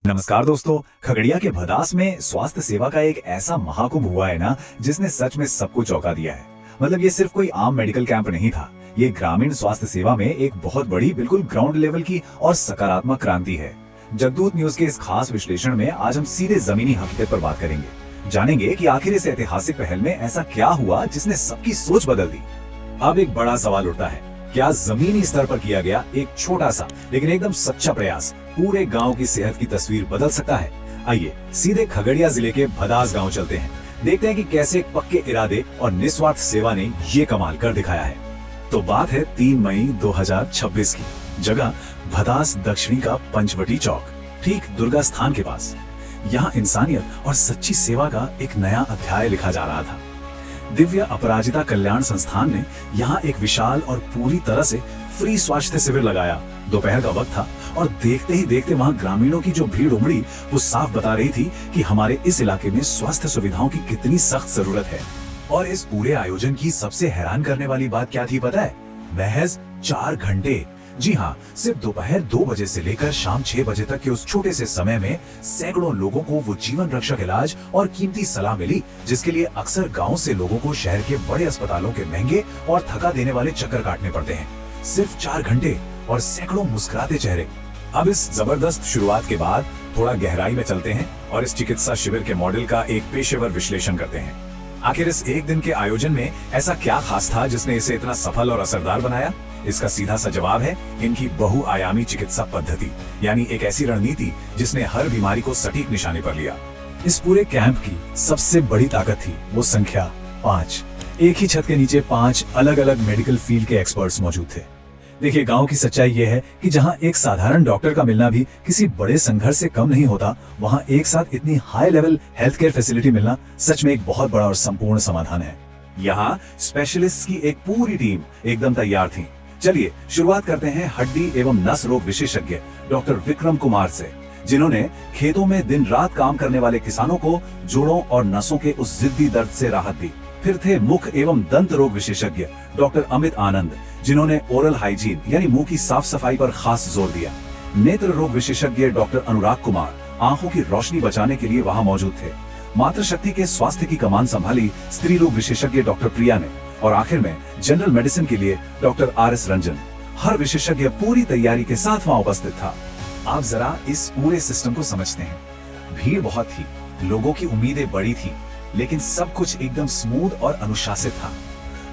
नमस्कार दोस्तों, खगड़िया के भदास में स्वास्थ्य सेवा का एक ऐसा महाकुंभ हुआ है ना, जिसने सच में सबको चौंका दिया है। मतलब ये सिर्फ कोई आम मेडिकल कैंप नहीं था, ये ग्रामीण स्वास्थ्य सेवा में एक बहुत बड़ी, बिल्कुल ग्राउंड लेवल की और सकारात्मक क्रांति है। जगदूत न्यूज के इस खास विश्लेषण में आज हम सीधे जमीनी हकीकत पर बात करेंगे। जानेंगे कि आखिर इस ऐतिहासिक पहल में ऐसा क्या हुआ जिसने सबकी सोच बदल दी। अब एक बड़ा सवाल उठता है, क्या जमीनी स्तर पर किया गया एक छोटा सा लेकिन एकदम सच्चा प्रयास पूरे गांव की सेहत की तस्वीर बदल सकता है? आइए सीधे खगड़िया जिले के भदास गांव चलते हैं, देखते हैं कि कैसे पक्के इरादे और निस्वार्थ सेवा ने ये कमाल कर दिखाया है। तो बात है 3 मई 2026 की। जगह भदास दक्षिणी का पंचवटी चौक, ठीक दुर्गा स्थान के पास। यहाँ इंसानियत और सच्ची सेवा का एक नया अध्याय लिखा जा रहा था। दिव्य अपराजिता कल्याण संस्थान ने यहाँ एक विशाल और पूरी तरह से फ्री स्वास्थ्य शिविर लगाया। दोपहर का वक्त था और देखते ही देखते वहाँ ग्रामीणों की जो भीड़ उमड़ी वो साफ बता रही थी कि हमारे इस इलाके में स्वास्थ्य सुविधाओं की कितनी सख्त जरूरत है। और इस पूरे आयोजन की सबसे हैरान करने वाली बात क्या थी पता है? महज 4 घंटे, जी हाँ, सिर्फ दोपहर 2 बजे से लेकर शाम 6 बजे तक के उस छोटे से समय में सैकड़ों लोगों को वो जीवन रक्षक इलाज और कीमती सलाह मिली, जिसके लिए अक्सर गांव से लोगों को शहर के बड़े अस्पतालों के महंगे और थका देने वाले चक्कर काटने पड़ते हैं। सिर्फ 4 घंटे और सैकड़ों मुस्कुराते चेहरे। अब इस जबरदस्त शुरुआत के बाद थोड़ा गहराई में चलते हैं और इस चिकित्सा शिविर के मॉडल का एक पेशेवर विश्लेषण करते हैं। आखिर इस एक दिन के आयोजन में ऐसा क्या खास था जिसने इसे इतना सफल और असरदार बनाया? इसका सीधा सा जवाब है इनकी बहुआयामी चिकित्सा पद्धति, यानी एक ऐसी रणनीति जिसने हर बीमारी को सटीक निशाने पर लिया। इस पूरे कैंप की सबसे बड़ी ताकत थी वो संख्या 5। एक ही छत के नीचे 5 अलग अलग मेडिकल फील्ड के एक्सपर्ट्स मौजूद थे। देखिए, गांव की सच्चाई ये है कि जहां एक साधारण डॉक्टर का मिलना भी किसी बड़े संघर्ष से कम नहीं होता, वहां एक साथ इतनी high level health care facility मिलना सच में एक बहुत बड़ा और संपूर्ण समाधान है। यहाँ स्पेशलिस्ट की एक पूरी टीम एकदम तैयार थी। चलिए शुरुआत करते हैं हड्डी एवं नस रोग विशेषज्ञ डॉक्टर विक्रम कुमार से, जिन्होंने खेतों में दिन रात काम करने वाले किसानों को जोड़ों और नसों के उस जिद्दी दर्द से राहत दी। फिर थे मुख एवं दंत रोग विशेषज्ञ डॉक्टर अमित आनंद, जिन्होंने ओरल हाइजीन यानी मुंह की साफ सफाई पर खास जोर दिया। नेत्र रोग विशेषज्ञ डॉक्टर अनुराग कुमार आंखों की रोशनी बचाने के लिए वहां मौजूद थे। मातृशक्ति के स्वास्थ्य की कमान संभाली स्त्री रोग विशेषज्ञ डॉक्टर प्रिया ने, और आखिर में जनरल मेडिसिन के लिए डॉक्टर RS रंजन। हर विशेषज्ञ पूरी तैयारी के साथ वहां उपस्थित था। आप जरा इस पूरे सिस्टम को समझते हैं। भीड़ बहुत थी, लोगों की उम्मीदें बड़ी थी, लेकिन सब कुछ एकदम स्मूथ और अनुशासित था।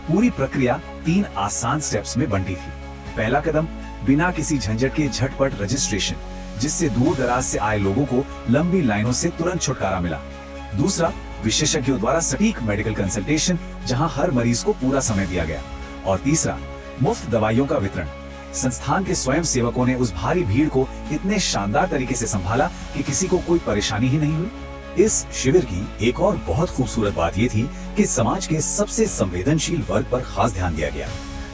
पूरी प्रक्रिया 3 आसान स्टेप्स में बंटी थी। पहला कदम, बिना किसी झंझट के झटपट रजिस्ट्रेशन, जिससे दूर दराज से आए लोगों को लंबी लाइनों से तुरंत छुटकारा मिला। दूसरा, विशेषज्ञों द्वारा सटीक मेडिकल कंसल्टेशन, जहां हर मरीज को पूरा समय दिया गया। और तीसरा, मुफ्त दवाइयों का वितरण। संस्थान के स्वयं सेवकों ने उस भारी भीड़ को इतने शानदार तरीके से संभाला कि किसी को कोई परेशानी ही नहीं हुई। इस शिविर की एक और बहुत खूबसूरत बात ये थी कि समाज के सबसे संवेदनशील वर्ग पर खास ध्यान दिया गया।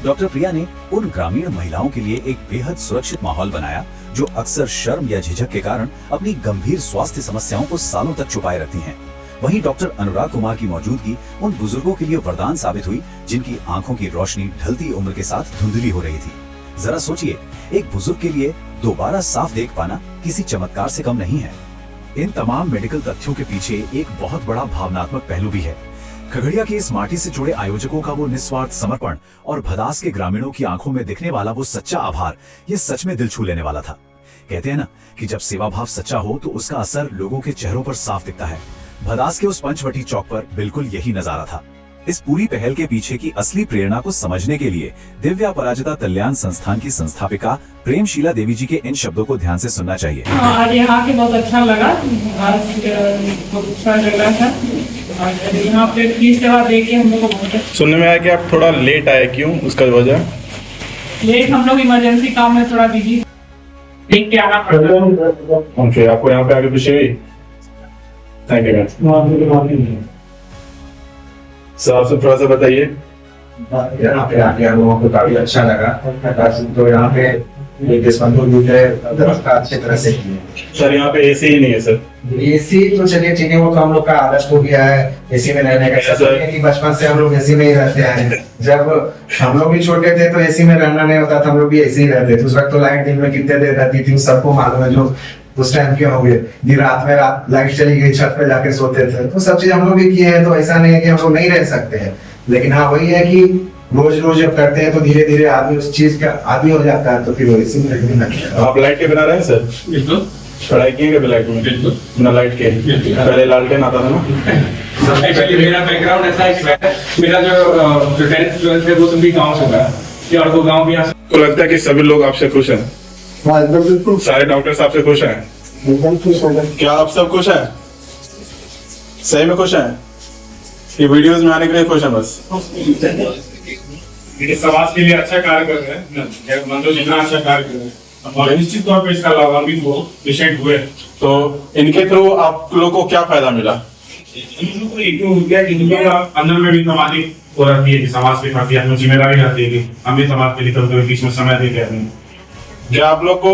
डॉक्टर प्रिया ने उन ग्रामीण महिलाओं के लिए एक बेहद सुरक्षित माहौल बनाया जो अक्सर शर्म या झिझक के कारण अपनी गंभीर स्वास्थ्य समस्याओं को सालों तक छुपाए रखती हैं। वहीं डॉक्टर अनुराग कुमार की मौजूदगी उन बुजुर्गों के लिए वरदान साबित हुई जिनकी आंखों की रोशनी ढलती उम्र के साथ धुंधली हो रही थी। जरा सोचिए, एक बुजुर्ग के लिए दोबारा साफ देख पाना किसी चमत्कार से कम नहीं है। इन तमाम मेडिकल तथ्यों के पीछे एक बहुत बड़ा भावनात्मक पहलू भी है। खगड़िया की इस माटी से जुड़े आयोजकों का वो निस्वार्थ समर्पण और भदास के ग्रामीणों की आंखों में दिखने वाला वो सच्चा आभार, ये सच में दिल छू लेने वाला था। कहते हैं ना कि जब सेवा भाव सच्चा हो तो उसका असर लोगों के चेहरों पर साफ दिखता है। भदास के उस पंचवटी चौक पर बिल्कुल यही नजारा था। इस पूरी पहल के पीछे की असली प्रेरणा को समझने के लिए दिव्य अपराजिता कल्याण संस्थान की संस्थापिका प्रेमशीला देवी जी के इन शब्दों को ध्यान से सुनना चाहिए। आज यहाँ के बहुत अच्छा लगा, बहुत अच्छा लग रहा था। और यहाँ पे फ्री सेवा देके हम लोग को बहुत अच्छा। सुनने में आया कि आप थोड़ा लेट आए, क्यों, उसका वजह? लेट, हम लोग इमरजेंसी काम में थोड़ा बिजी, देख के आना पड़ता। ओके, आपको यहाँ पे आगे पीछे हुई? Thank you sir. आपसे थोड़ा सा बताइए। यहाँ पे आके हम लोगों को काफी अच्छा लगा। तो यहाँ पे व्यवस्था अच्छी तरह से की है। सर यहाँ पे AC ही नहीं है सर? AC तो चलिए ठीक है, वो तो हम लोग का आदत हो गया है AC में रहने का। बचपन से हम लोग AC में ही रहते हैं। जब हम लोग भी छोटे थे तो AC में रहना नहीं होता था, हम लोग भी AC ही रहते थे। उस वक्त तो लाइट दिन में कितने देर रहती थी सबको मालूम है। जो उस टाइम क्यों हो गए, दिन रात लाइट चली गई, छत पे जाके सोते थे, तो सब चीज हम लोग भी किए हैं। तो ऐसा नहीं है कि हम लोग नहीं रह सकते हैं, लेकिन हाँ वही है कि रोज रोज जब करते हैं तो धीरे धीरे आदमी उस चीज का आदी हो जाता है, तो फिर इसी में रहने लगता है। आप लाइट के बिना रहे सर? बिल्कुल पढ़ाई किए कभी लाइट में? बिल्कुल। बिना लाइट के? पहले लालटेन आता था ना? एक्चुअली मेरा बैकग्राउंड ऐसा है कि मेरा जो 10th 12th है वो सब भी गाँव से हुआ है, और वो गाँव भी यहाँ से। तो लगता है कि सभी लोग आपसे खुश हैं? हाँ एकदम बिल्कुल, सारे डॉक्टर्स आपसे खुश हैं? एकदम खुश हो गए। क्या आप सब खुश हैं? सही में खुश हैं? ये वीडियोस में आने के लिए खुश हैं बस? ये समाज के लिए अच्छा कार्य कर रहे हैं, मंदो जितना अच्छा कार्य कर रहे हैं, और निश्चित तौर पे इसका लाभान्वित वो पेशेंट हुए। तो इनके थ्रू आप लोगों को क्या फायदा मिला? एक तो क्या कि इनके अंदर में भी सामाजिक हो रहती है कि समाज के प्रति हमें जिम्मेदारी रहती है कि हम भी समाज के लिए कभी कभी बीच में समय देते हैं। क्या आप लोग को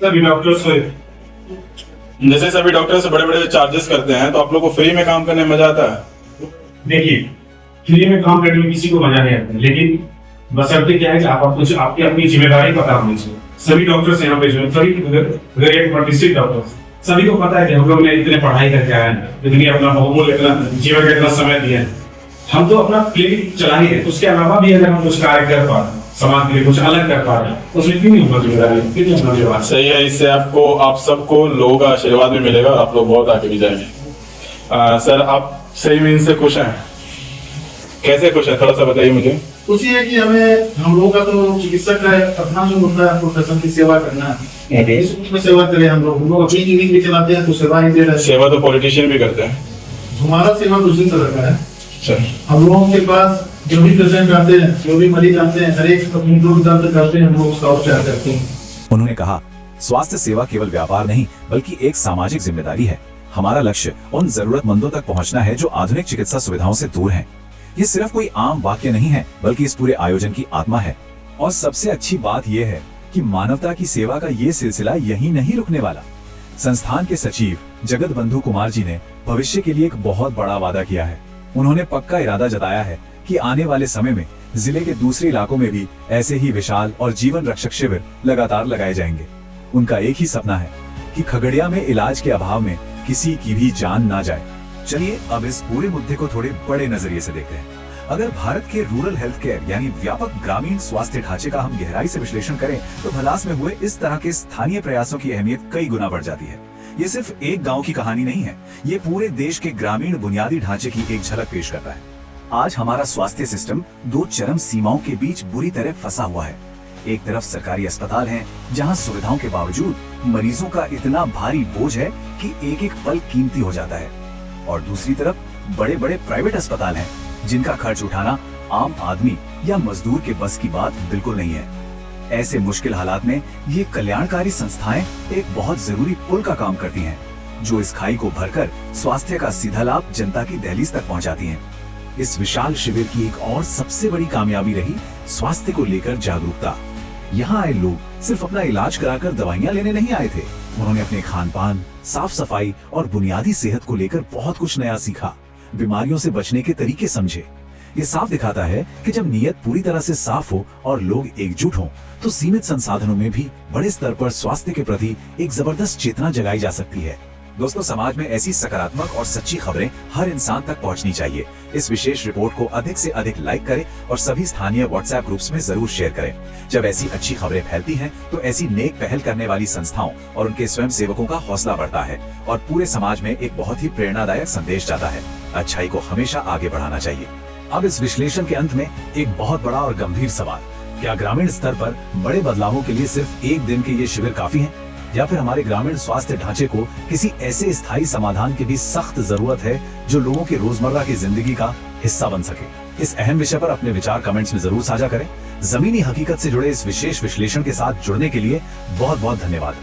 सभी डॉक्टर्स को जैसे सभी डॉक्टर्स बड़े बड़े चार्जेस करते हैं, तो आप लोग को फ्री में काम करने में मजा आता है? देखिए, फ्री में काम करने में किसी को मजा नहीं आता, लेकिन बशर्ते क्या है कि आपकी अपनी जिम्मेदारी पता होनी चाहिए। सभी डॉक्टर्स यहाँ पे जो सभी अगर एक प्रतिष्ठित डॉक्टर सभी को पता है कि हम लोग ने इतने पढ़ाई करके आए हैं, इतनी अपना बहुमूल्य इतना जीवन का इतना समय दिया है, हम तो अपना क्लिनिक चला ही है। उसके अलावा भी अगर हम कुछ कार्य कर पा रहे हैं, समाज के लिए कुछ अलग कर पा रहे हैं, उसमें क्यों नहीं होगा जिम्मेदारी, क्यों नहीं होगा जिम्मेदारी? सही है, इससे आप सबको लोगों का आशीर्वाद भी मिलेगा और आप लोग बहुत आगे भी जाएंगे। सर आप सही में इनसे खुश हैं? कैसे खुश हैं, थोड़ा सा बताइए मुझे। खुशी है कि हम लोगों का तो चिकित्सक का अपना जो होता है प्रोफेशन की सेवा करना है, इस रूप में सेवा करें। हम लोग अपनी क्लिनिक भी चलाते हैं तो सेवा ही दे रहे हैं। सेवा तो पॉलिटिशियन भी करते हैं। हमारा सेवा दूसरी तरह का है। सर हम लोगों के पास जो भी पेशेंट आते हैं, जो भी मरीज आते हैं, हर एक अपनी दुख दर्द करते हैं, हम लोग उसका उपचार करते हैं। उन्होंने कहा, स्वास्थ्य सेवा केवल व्यापार नहीं बल्कि एक सामाजिक जिम्मेदारी है। हमारा लक्ष्य उन जरूरतमंदों तक पहुंचना है जो आधुनिक चिकित्सा सुविधाओं से दूर हैं। ये सिर्फ कोई आम वाक्य नहीं है, बल्कि इस पूरे आयोजन की आत्मा है। और सबसे अच्छी बात यह है कि मानवता की सेवा का ये सिलसिला यहीं नहीं रुकने वाला। संस्थान के सचिव जगत बंधु कुमार जी ने भविष्य के लिए एक बहुत बड़ा वादा किया है। उन्होंने पक्का इरादा जताया है कि आने वाले समय में जिले के दूसरे इलाकों में भी ऐसे ही विशाल और जीवन रक्षक शिविर लगातार लगाए जाएंगे। उनका एक ही सपना है कि खगड़िया में इलाज के अभाव में किसी की भी जान ना जाए। चलिए अब इस पूरे मुद्दे को थोड़े बड़े नजरिए से देखते हैं। अगर भारत के रूरल हेल्थ केयर यानी व्यापक ग्रामीण स्वास्थ्य ढांचे का हम गहराई से विश्लेषण करें तो भलास में हुए इस तरह के स्थानीय प्रयासों की अहमियत कई गुना बढ़ जाती है। ये सिर्फ एक गांव की कहानी नहीं है, ये पूरे देश के ग्रामीण बुनियादी ढांचे की एक झलक पेश करता है। आज हमारा स्वास्थ्य सिस्टम दो चरम सीमाओं के बीच बुरी तरह फंसा हुआ है। एक तरफ सरकारी अस्पताल हैं, जहां सुविधाओं के बावजूद मरीजों का इतना भारी बोझ है कि एक एक पल कीमती हो जाता है, और दूसरी तरफ बड़े बड़े प्राइवेट अस्पताल हैं, जिनका खर्च उठाना आम आदमी या मजदूर के बस की बात बिल्कुल नहीं है। ऐसे मुश्किल हालात में ये कल्याणकारी संस्थाएं एक बहुत जरूरी पुल का काम करती हैं, जो इस खाई को भरकर स्वास्थ्य का सीधा लाभ जनता की दहलीज तक पहुंचाती हैं। इस विशाल शिविर की एक और सबसे बड़ी कामयाबी रही स्वास्थ्य को लेकर जागरूकता। यहाँ आए लोग सिर्फ अपना इलाज कराकर दवाइयाँ लेने नहीं आए थे, उन्होंने अपने खान पान, साफ सफाई और बुनियादी सेहत को लेकर बहुत कुछ नया सीखा, बीमारियों से बचने के तरीके समझे। ये साफ दिखाता है कि जब नीयत पूरी तरह से साफ हो और लोग एकजुट हों, तो सीमित संसाधनों में भी बड़े स्तर पर स्वास्थ्य के प्रति एक जबरदस्त चेतना जगाई जा सकती है। दोस्तों, समाज में ऐसी सकारात्मक और सच्ची खबरें हर इंसान तक पहुंचनी चाहिए। इस विशेष रिपोर्ट को अधिक से अधिक लाइक करें और सभी स्थानीय व्हाट्सएप ग्रुप्स में जरूर शेयर करें। जब ऐसी अच्छी खबरें फैलती हैं, तो ऐसी नेक पहल करने वाली संस्थाओं और उनके स्वयं सेवकों का हौसला बढ़ता है और पूरे समाज में एक बहुत ही प्रेरणादायक संदेश जाता है। अच्छाई को हमेशा आगे बढ़ाना चाहिए। अब इस विश्लेषण के अंत में एक बहुत बड़ा और गंभीर सवाल, क्या ग्रामीण स्तर पर बड़े बदलावों के लिए सिर्फ एक दिन के ये शिविर काफी हैं? या फिर हमारे ग्रामीण स्वास्थ्य ढांचे को किसी ऐसे स्थायी समाधान की भी सख्त जरूरत है जो लोगों के रोजमर्रा की जिंदगी का हिस्सा बन सके? इस अहम विषय पर अपने विचार कमेंट्स में जरूर साझा करें। जमीनी हकीकत से जुड़े इस विशेष विश्लेषण के साथ जुड़ने के लिए बहुत बहुत धन्यवाद।